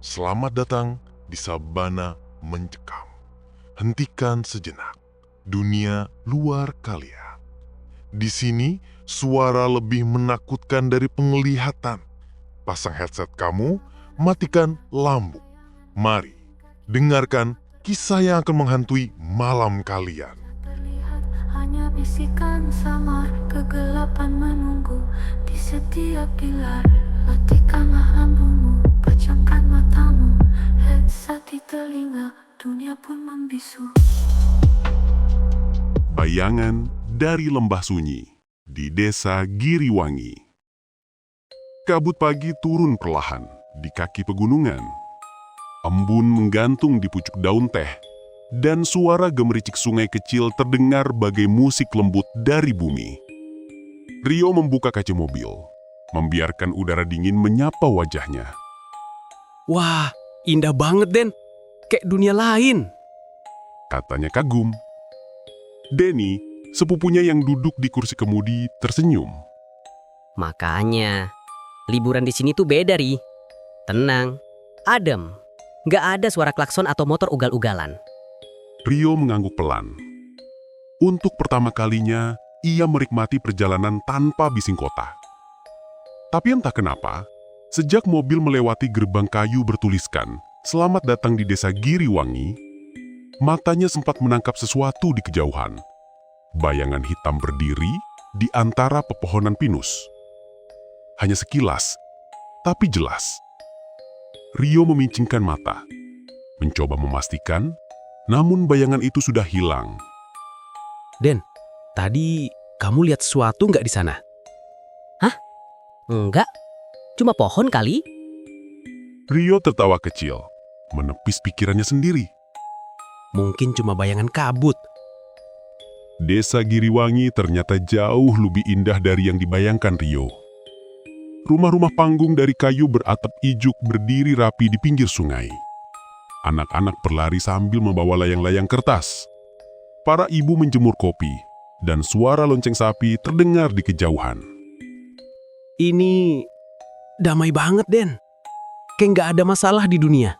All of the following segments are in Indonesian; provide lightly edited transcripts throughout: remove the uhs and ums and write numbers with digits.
Selamat datang di Sabana Mencekam. Hentikan sejenak dunia luar kalian. Di sini suara lebih menakutkan dari penglihatan. Pasang headset kamu, matikan lampu. Mari dengarkan kisah yang akan menghantui malam kalian. Terlihat hanya bisikan samar, kegelapan menunggu di setiap pilar. Matikanlah lampumu, pejamkan matamu, headset di telinga, dunia pun membisu. Bayangan dari lembah sunyi di desa Giriwangi. Kabut pagi turun perlahan di kaki pegunungan. Embun menggantung di pucuk daun teh, dan suara gemericik sungai kecil terdengar bagai musik lembut dari bumi. Rio membuka kaca mobil, membiarkan udara dingin menyapa wajahnya. Wah, indah banget, Den. Kayak dunia lain. Katanya kagum. Denny, sepupunya yang duduk di kursi kemudi, tersenyum. Makanya, liburan di sini tuh beda, Ri. Tenang, adem. Nggak ada suara klakson atau motor ugal-ugalan. Rio mengangguk pelan. Untuk pertama kalinya, ia menikmati perjalanan tanpa bising kota. Tapi entah kenapa, sejak mobil melewati gerbang kayu bertuliskan "Selamat datang di desa Giriwangi", matanya sempat menangkap sesuatu di kejauhan. Bayangan hitam berdiri di antara pepohonan pinus. Hanya sekilas, tapi jelas. Rio memincingkan mata, mencoba memastikan, namun bayangan itu sudah hilang. Den, tadi kamu lihat sesuatu nggak di sana? Enggak, cuma pohon kali. Rio tertawa kecil, menepis pikirannya sendiri. Mungkin cuma bayangan kabut. Desa Giriwangi ternyata jauh lebih indah dari yang dibayangkan Rio. Rumah-rumah panggung dari kayu beratap ijuk berdiri rapi di pinggir sungai. Anak-anak berlari sambil membawa layang-layang kertas. Para ibu menjemur kopi, dan suara lonceng sapi terdengar di kejauhan. Ini damai banget, Den. Kayak nggak ada masalah di dunia.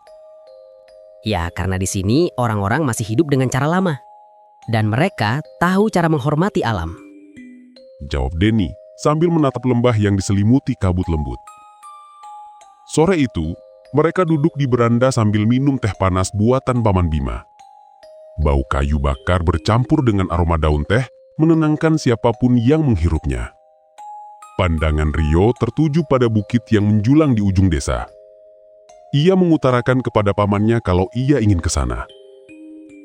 Ya, karena di sini orang-orang masih hidup dengan cara lama. Dan mereka tahu cara menghormati alam. Jawab Denny sambil menatap lembah yang diselimuti kabut lembut. Sore itu, mereka duduk di beranda sambil minum teh panas buatan Paman Bima. Bau kayu bakar bercampur dengan aroma daun teh menenangkan siapapun yang menghirupnya. Pandangan Rio tertuju pada bukit yang menjulang di ujung desa. Ia mengutarakan kepada pamannya kalau ia ingin ke sana.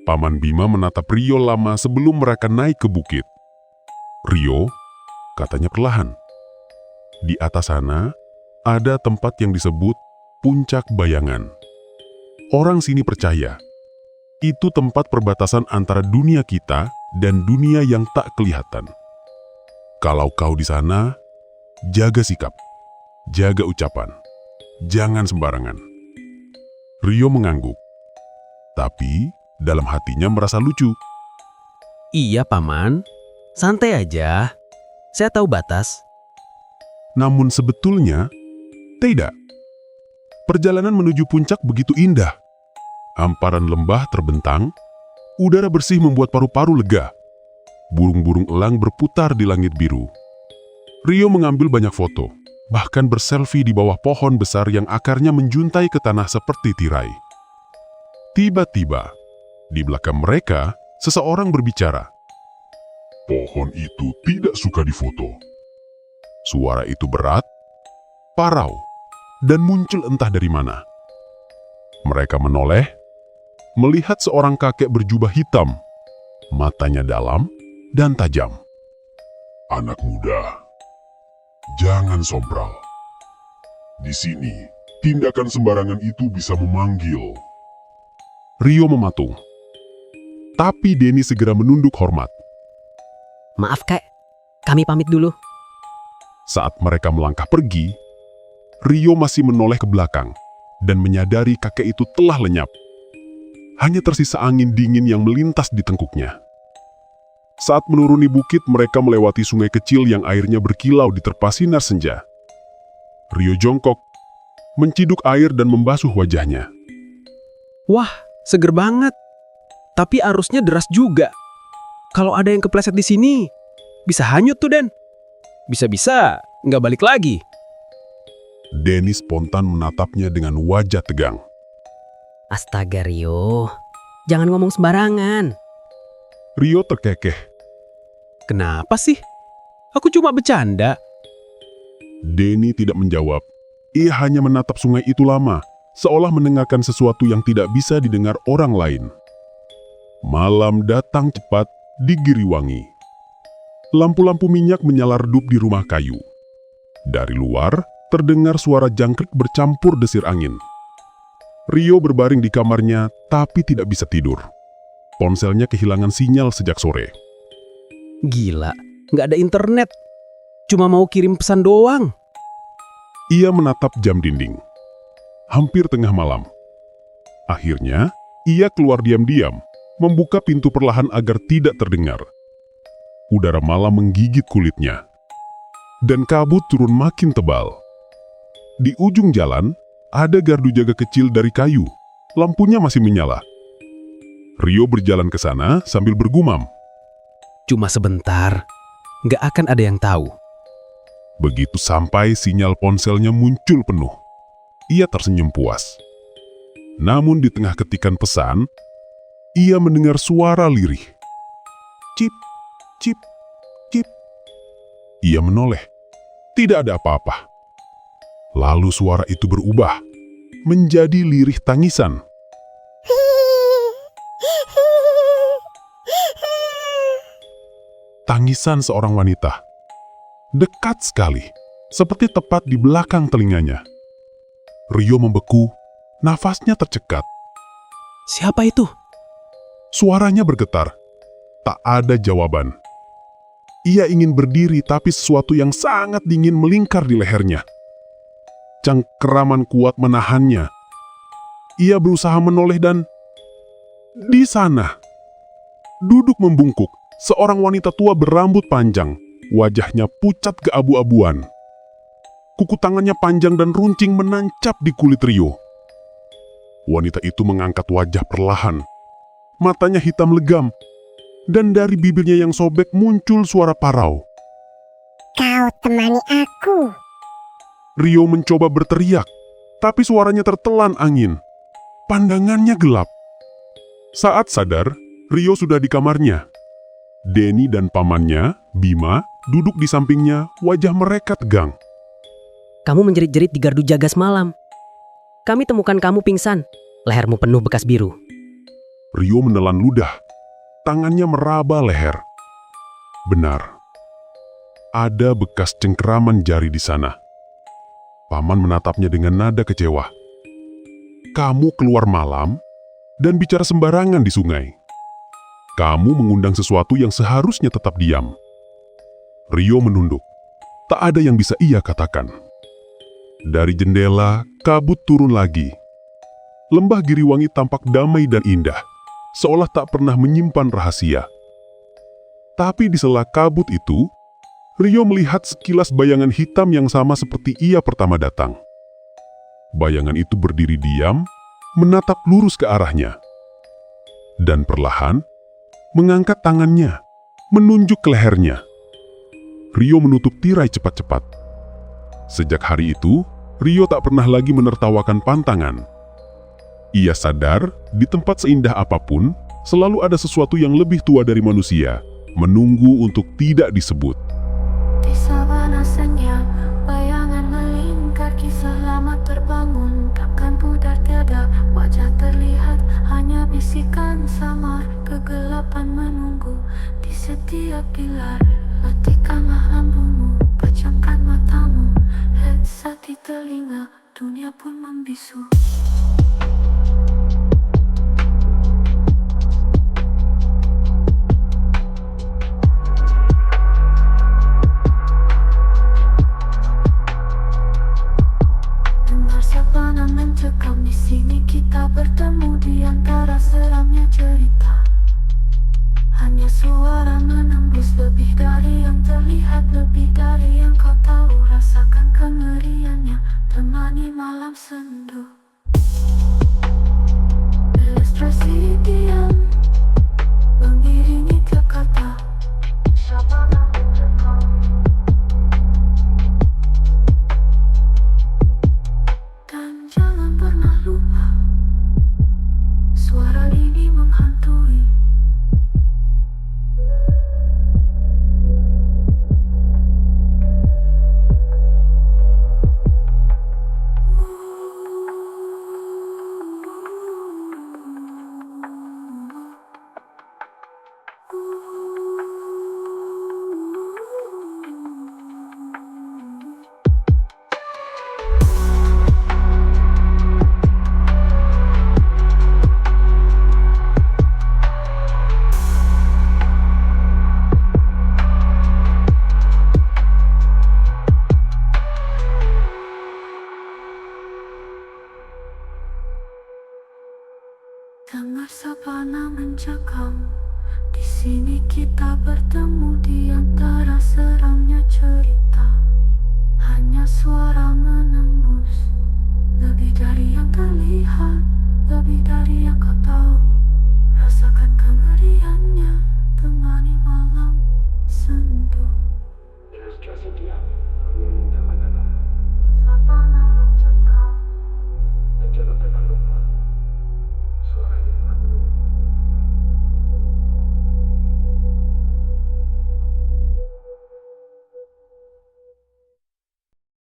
Paman Bima menatap Rio lama sebelum mereka naik ke bukit. "Rio," katanya perlahan, "di atas sana ada tempat yang disebut Puncak Bayangan. Orang sini percaya itu tempat perbatasan antara dunia kita dan dunia yang tak kelihatan. Kalau kau di sana, jaga sikap, jaga ucapan, jangan sembarangan." Rio mengangguk, tapi dalam hatinya merasa lucu. Iya, Paman. Santai aja. Saya tahu batas. Namun sebetulnya, tidak. Perjalanan menuju puncak begitu indah. Hamparan lembah terbentang, udara bersih membuat paru-paru lega. Burung-burung elang berputar di langit biru. Rio mengambil banyak foto, bahkan berselfie di bawah pohon besar yang akarnya menjuntai ke tanah seperti tirai. Tiba-tiba, di belakang mereka, seseorang berbicara. "Pohon itu tidak suka difoto." Suara itu berat, parau, dan muncul entah dari mana. Mereka menoleh, melihat seorang kakek berjubah hitam, matanya dalam dan tajam. "Anak muda, jangan sombral. Di sini, tindakan sembarangan itu bisa memanggil." Rio mematung. Tapi Denny segera menunduk hormat. Maaf, Kak. Kami pamit dulu. Saat mereka melangkah pergi, Rio masih menoleh ke belakang dan menyadari kakek itu telah lenyap. Hanya tersisa angin dingin yang melintas di tengkuknya. Saat menuruni bukit, mereka melewati sungai kecil yang airnya berkilau di terpa sinar senja. Rio jongkok, menciduk air dan membasuh wajahnya. Wah, seger banget. Tapi arusnya deras juga. Kalau ada yang kepleset di sini, bisa hanyut tuh, Den. Bisa-bisa nggak balik lagi. Denny spontan menatapnya dengan wajah tegang. Astaga Rio, jangan ngomong sembarangan. Rio terkekeh. Kenapa sih? Aku cuma bercanda. Denny tidak menjawab. Ia hanya menatap sungai itu lama, seolah mendengarkan sesuatu yang tidak bisa didengar orang lain. Malam datang cepat di Giriwangi. Lampu-lampu minyak menyala redup di rumah kayu. Dari luar, terdengar suara jangkrik bercampur desir angin. Rio berbaring di kamarnya, tapi tidak bisa tidur. Ponselnya kehilangan sinyal sejak sore. Gila, nggak ada internet. Cuma mau kirim pesan doang. Ia menatap jam dinding. Hampir tengah malam. Akhirnya, ia keluar diam-diam, membuka pintu perlahan agar tidak terdengar. Udara malam menggigit kulitnya. Dan kabut turun makin tebal. Di ujung jalan, ada gardu jaga kecil dari kayu. Lampunya masih menyala. Rio berjalan ke sana sambil bergumam. Cuma sebentar, nggak akan ada yang tahu. Begitu sampai sinyal ponselnya muncul penuh, ia tersenyum puas. Namun di tengah ketikan pesan, ia mendengar suara lirih. Cip, cip, cip. Ia menoleh. Tidak ada apa-apa. Lalu suara itu berubah, menjadi lirih tangisan. Tangisan seorang wanita. Dekat sekali, seperti tepat di belakang telinganya. Rio membeku, nafasnya tercekat. Siapa itu? Suaranya bergetar. Tak ada jawaban. Ia ingin berdiri, tapi sesuatu yang sangat dingin melingkar di lehernya. Cengkeraman kuat menahannya. Ia berusaha menoleh dan... Di sana, duduk membungkuk, seorang wanita tua berambut panjang, wajahnya pucat keabu-abuan. Kuku tangannya panjang dan runcing menancap di kulit Rio. Wanita itu mengangkat wajah perlahan. Matanya hitam legam, dan dari bibirnya yang sobek muncul suara parau. Kau temani aku. Rio mencoba berteriak, tapi suaranya tertelan angin. Pandangannya gelap. Saat sadar, Rio sudah di kamarnya. Denny dan pamannya, Bima, duduk di sampingnya, wajah mereka tegang. Kamu menjerit-jerit di gardu jaga semalam. Kami temukan kamu pingsan, lehermu penuh bekas biru. Rio menelan ludah. Tangannya meraba leher. Benar. Ada bekas cengkeraman jari di sana. Paman menatapnya dengan nada kecewa. Kamu keluar malam dan bicara sembarangan di sungai. Kamu mengundang sesuatu yang seharusnya tetap diam. Rio menunduk. Tak ada yang bisa ia katakan. Dari jendela, kabut turun lagi. Lembah Giriwangi tampak damai dan indah, seolah tak pernah menyimpan rahasia. Tapi di sela kabut itu, Rio melihat sekilas bayangan hitam yang sama seperti ia pertama datang. Bayangan itu berdiri diam, menatap lurus ke arahnya. Dan perlahan, mengangkat tangannya, menunjuk ke lehernya. Rio menutup tirai cepat-cepat. Sejak hari itu, Rio tak pernah lagi menertawakan pantangan. Ia sadar, di tempat seindah apapun, selalu ada sesuatu yang lebih tua dari manusia, menunggu untuk tidak disebut. Di sabana senja, bayangan melingkar, kisah lama terbangun, takkan pudar tiada wajah terlihat, hanya bisikan samar, kegelapan menunggu di setiap pilar. Matikanlah lampumu, pejamkan matamu, headset di telinga, dunia pun membisu. Dengar sabana mencekam, di sini kita bertemu di antara seramnya cerita. Hanya suara menembus, lebih dari yang terlihat, lebih dari yang kau tahu. Rasakan kengeriannya, temani malam. dalam sendu. Ilustrasi diam mengiringi tiap kata. Sabana mencekam. Dan jangan pernah lupa, suara ini menghantui. Dengar sabana mencekam, di sini kita bertemu di antara